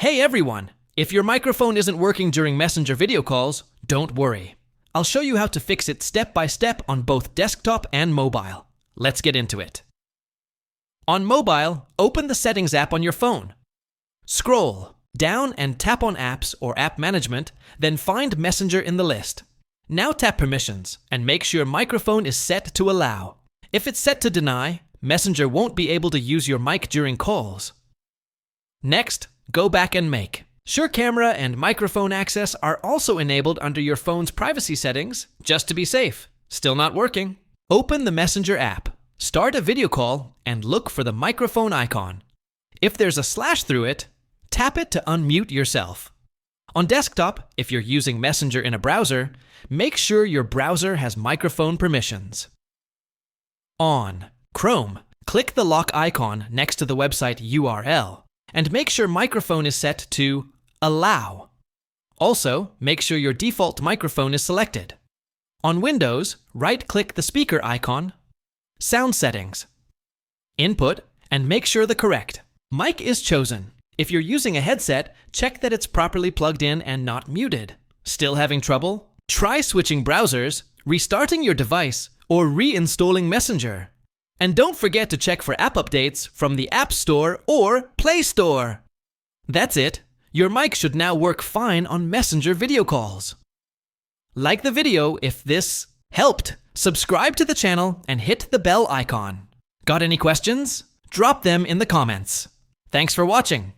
Hey everyone! If your microphone isn't working during Messenger video calls, don't worry. I'll show you how to fix it step by step on both desktop and mobile. Let's get into it. On mobile, open the Settings app on your phone. Scroll down and tap on Apps or App Management, then find Messenger in the list. Now tap Permissions and make sure microphone is set to Allow. If it's set to Deny, Messenger won't be able to use your mic during calls. Next, go back and make sure camera and microphone access are also enabled under your phone's privacy settings, just to be safe. Still not working? Open the Messenger app, start a video call, and look for the microphone icon. If there's a slash through it, tap it to unmute yourself. On desktop, if you're using Messenger in a browser, make sure your browser has microphone permissions. On Chrome, click the lock icon next to the website URL, and make sure microphone is set to Allow. Also, make sure your default microphone is selected. On Windows, right-click the speaker icon, Sound Settings, Input, and make sure the correct mic is chosen. If you're using a headset, check that it's properly plugged in and not muted. Still having trouble? Try switching browsers, restarting your device, or reinstalling Messenger. And don't forget to check for app updates from the App Store or Play Store. That's it. Your mic should now work fine on Messenger video calls. Like the video if this helped. Subscribe to the channel and hit the bell icon. Got any questions? Drop them in the comments. Thanks for watching.